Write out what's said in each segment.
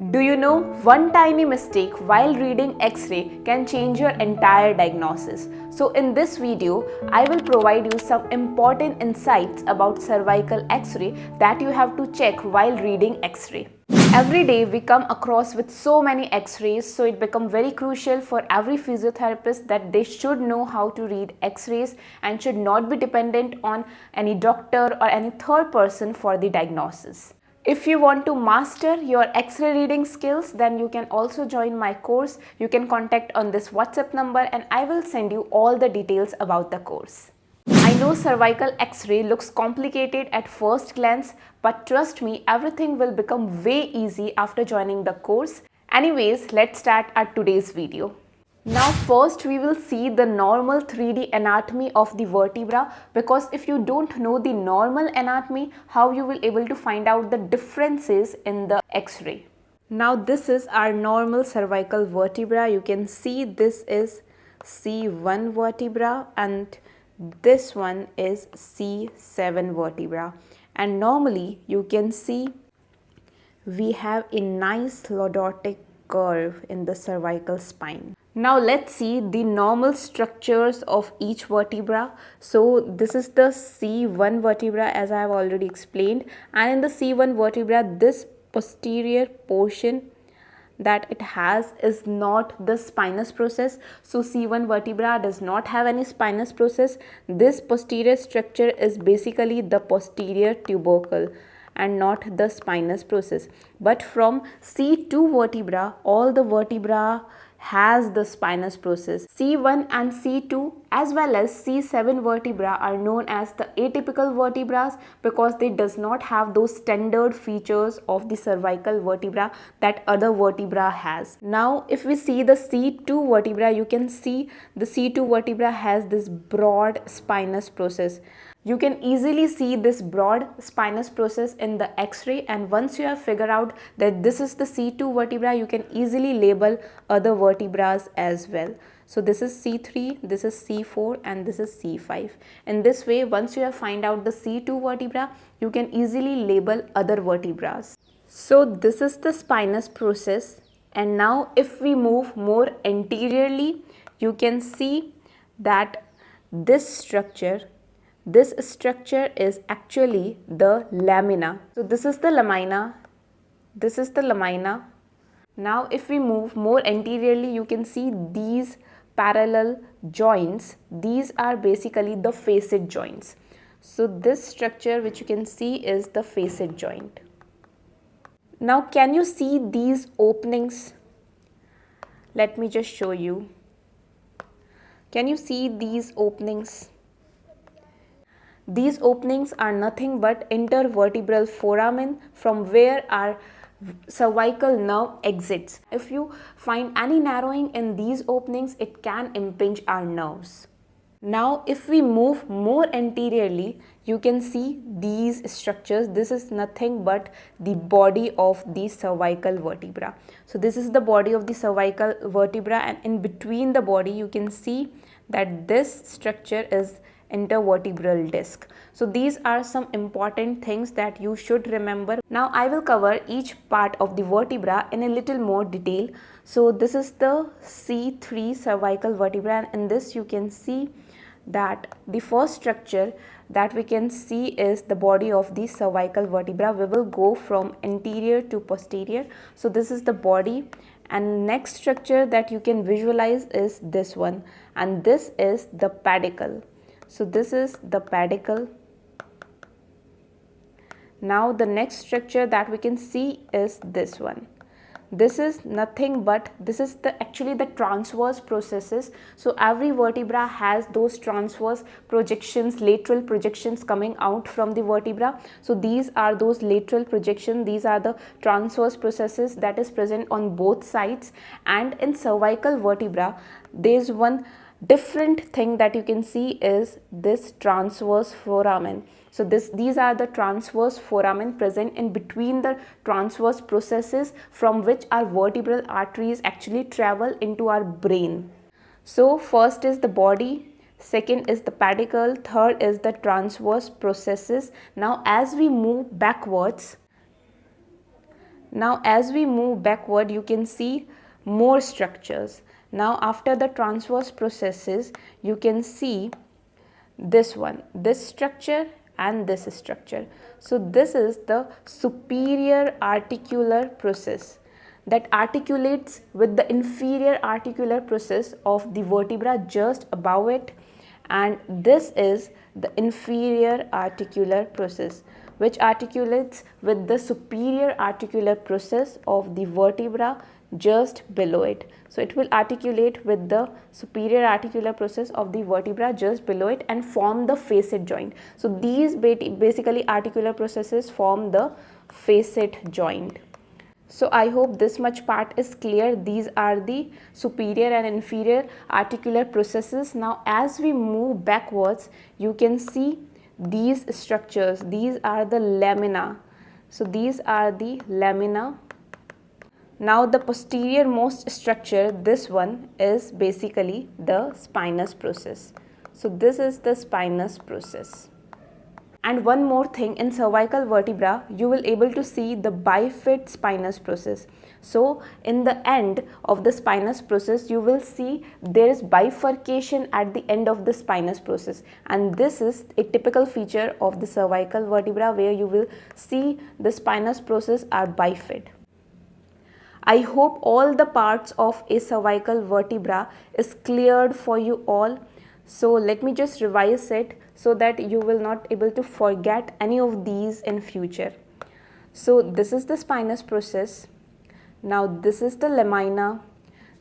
Do you know one tiny mistake while reading X-ray can change your entire diagnosis? So in this video, I will provide you some important insights about cervical X-ray that you have to check while reading X-ray. Every day we come across with so many X-rays, so it becomes very crucial for every physiotherapist that they should know how to read X-rays and should not be dependent on any doctor or any third person for the diagnosis. If you want to master your X-ray reading skills, then you can also join my course. You can contact on this WhatsApp number and I will send you all the details about the course. I know cervical X-ray looks complicated at first glance, but trust me, everything will become way easy after joining the course. Anyways, let's start our today's video. Now first we will see the normal 3D anatomy of the vertebra, because if you don't know the normal anatomy, how you will able to find out the differences in the X-ray. Now this is our normal cervical vertebra. You can see this is C1 vertebra and this one is C7 vertebra, and normally you can see we have a nice lordotic curve in the cervical spine. Now let's see the normal structures of each vertebra. So this is the C1 vertebra, as I have already explained, and in the C1 vertebra this posterior portion that it has is not the spinous process. So C1 vertebra does not have any spinous process. This posterior structure is basically the posterior tubercle and not the spinous process. But from C2 vertebra, all the vertebra has the spinous process. C1 and C2 as well as C7 vertebra are known as the atypical vertebrae because they does not have those standard features of the cervical vertebra that other vertebra has. Now if we see the C2 vertebra, you can see the C2 vertebra has this broad spinous process. You can easily see this broad spinous process in the X-ray, and once you have figured out that this is the C2 vertebra, you can easily label other vertebrae as well. So this is C3, this is C4 and this is C5. In this way, once you have find out the C2 vertebra, you can easily label other vertebrae. So this is the spinous process, and now if we move more anteriorly, you can see that this structure is actually the lamina. So this is the lamina, this is the lamina. Now if we move more anteriorly, you can see these parallel joints. These are basically the facet joints. So this structure which you can see is the facet joint. Now can you see these openings? Let me just show you. Can you see these openings? These openings are nothing but intervertebral foramen from where our cervical nerve exits. If you find any narrowing in these openings, it can impinge our nerves. Now if we move more anteriorly, you can see these structures. This is nothing but the body of the cervical vertebra. So this is the body of the cervical vertebra, and in between the body you can see that this structure is intervertebral disc. So these are some important things that you should remember. Now I will cover each part of the vertebra in a little more detail. So this is the C3 cervical vertebra, and in this you can see that the first structure that we can see is the body of the cervical vertebra. We will go from anterior to posterior. So this is the body, and next structure that you can visualize is this one, and this is the pedicle. So this is the pedicle. Now the next structure that we can see is this one. This is nothing but this is actually the transverse processes. So every vertebra has those transverse projections, lateral projections coming out from the vertebra. So these are those lateral projections. These are the transverse processes that is present on both sides. And in cervical vertebra, there is one different thing that you can see is this transverse foramen. So these are the transverse foramen present in between the transverse processes from which our vertebral arteries actually travel into our brain. So first is the body, second is the pedicle, third is the transverse processes. Now as we move backwards, Now as we move backward, you can see more structures. Now after the transverse processes, you can see this one, this structure and this structure. So this is the superior articular process that articulates with the inferior articular process of the vertebra just above it, and this is the inferior articular process which articulates with the superior articular process of the vertebra just below it. So it will articulate with the superior articular process of the vertebra just below it and form the facet joint. So these basically articular processes form the facet joint. So I hope this much part is clear. These are the superior and inferior articular processes. Now as we move backwards, you can see these structures. These are the lamina. So these are the lamina. Now the posterior most structure, this one is basically the spinous process. So this is the spinous process. And one more thing, in cervical vertebra, you will able to see the bifid spinous process. So in the end of the spinous process, you will see there is bifurcation at the end of the spinous process. And this is a typical feature of the cervical vertebra where you will see the spinous process are bifid. I hope all the parts of a cervical vertebra is cleared for you all. So let me just revise it so that you will not able to forget any of these in future. So this is the spinous process. Now this is the lamina.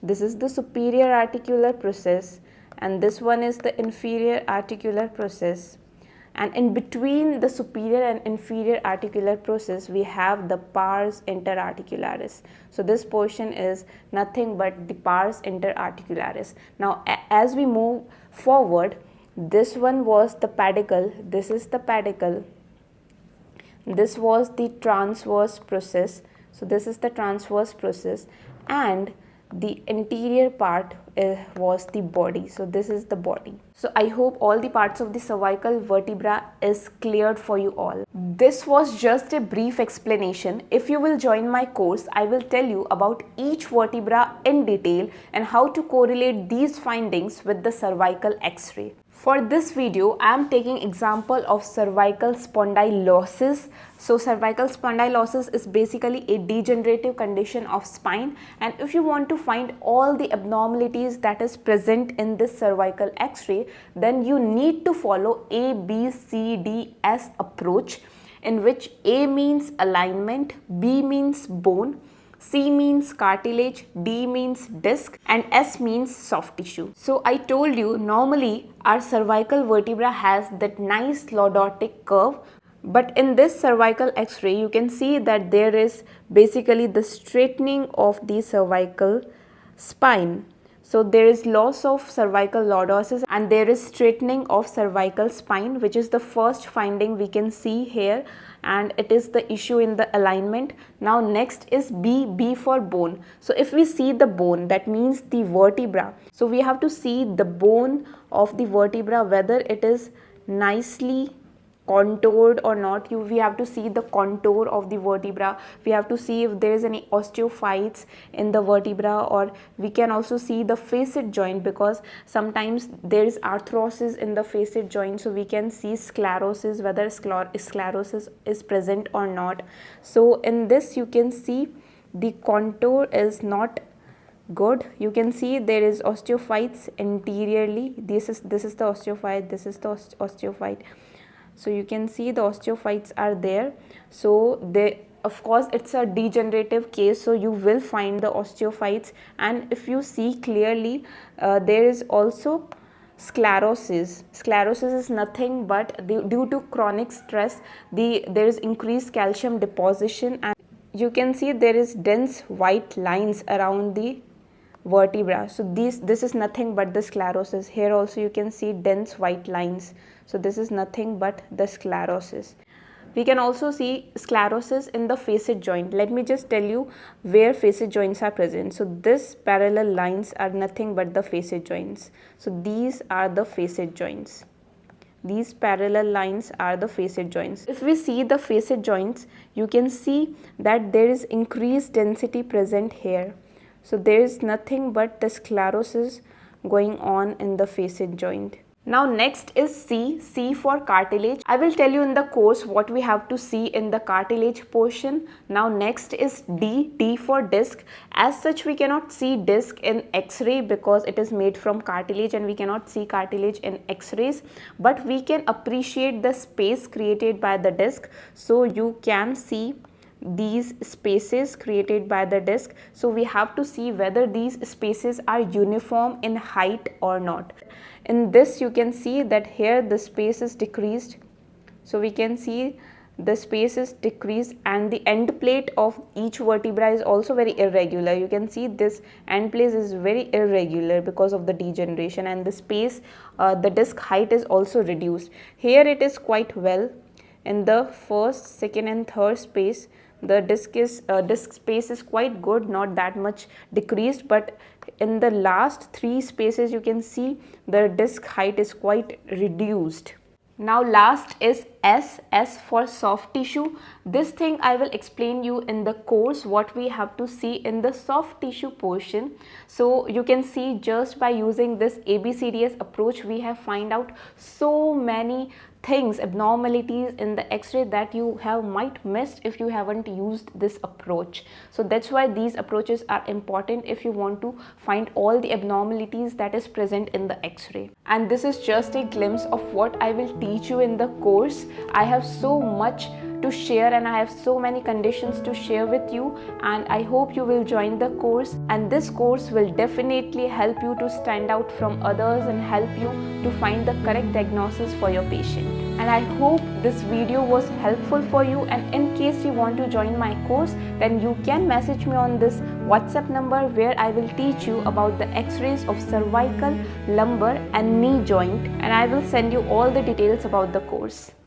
This is the superior articular process, and this one is the inferior articular process. And in between the superior and inferior articular process, we have the pars interarticularis. So this portion is nothing but the pars interarticularis. Now as we move forward, this one was the pedicle, this is the pedicle, this was the transverse process. So this is the transverse process, and the anterior part was the body. So this is the body. So I hope all the parts of the cervical vertebra is cleared for you all. This was just a brief explanation. If you will join my course, I will tell you about each vertebra in detail and how to correlate these findings with the cervical X-ray. For this video, I am taking example of cervical spondylosis. So cervical spondylosis is basically a degenerative condition of spine, and if you want to find all the abnormalities that is present in this cervical X-ray, then you need to follow ABCDS approach, in which A means alignment, B means bone, C means cartilage, D means disc, and S means soft tissue. So I told you normally our cervical vertebra has that nice lordotic curve, but in this cervical X-ray you can see that there is basically the straightening of the cervical spine. So there is loss of cervical lordosis and there is straightening of cervical spine, which is the first finding we can see here, and it is the issue in the alignment. Now next is B for bone. So if we see the bone, that means the vertebra. So we have to see the bone of the vertebra, whether it is nicely contoured or not. We have to see the contour of the vertebra. We have to see if there is any osteophytes in the vertebra, or we can also see the facet joint, because sometimes there is arthrosis in the facet joint, so we can see sclerosis, whether sclerosis is present or not. So in this you can see the contour is not good. You can see there is osteophytes anteriorly. This is the osteophyte, this is the osteophyte. So you can see the osteophytes are there. So they, of course it's a degenerative case, so you will find the osteophytes, and if you see clearly there is also sclerosis. Sclerosis is nothing but due to chronic stress, there is increased calcium deposition, and you can see there is dense white lines around the vertebra. So this is nothing but the sclerosis. Here also you can see dense white lines. So this is nothing but the sclerosis. We can also see sclerosis in the facet joint. Let me just tell you where facet joints are present. So this parallel lines are nothing but the facet joints. So these are the facet joints. these parallel lines are the facet joints. If we see the facet joints, you can see that there is increased density present here. So there is nothing but the sclerosis going on in the facet joint. Now next is C for cartilage. I will tell you in the course what we have to see in the cartilage portion. Now next is D for disc. As such, we cannot see disc in X-ray because it is made from cartilage and we cannot see cartilage in X-rays, but we can appreciate the space created by the disc. So you can see these spaces created by the disc. So we have to see whether these spaces are uniform in height or not. In this you can see that here the space is decreased. So we can see the space is decreased and the end plate of each vertebra is also very irregular. You can see this end plate is very irregular because of the degeneration, and the space, the disc height is also reduced. Here it is quite well. In the first, second and third space, the disc space is quite good, not that much decreased, but in the last three spaces you can see the disc height is quite reduced. Now last is S for soft tissue. This thing I will explain you in the course what we have to see in the soft tissue portion. So you can see just by using this ABCDS approach we have find out so many things, abnormalities in the X-ray that you might missed if you haven't used this approach. So that's why these approaches are important if you want to find all the abnormalities that is present in the X-ray. And this is just a glimpse of what I will teach you in the course. I have so much to share and I have so many conditions to share with you, and I hope you will join the course, and this course will definitely help you to stand out from others and help you to find the correct diagnosis for your patient. And I hope this video was helpful for you, and in case you want to join my course, then you can message me on this WhatsApp number where I will teach you about the X-rays of cervical, lumbar and knee joint, and I will send you all the details about the course.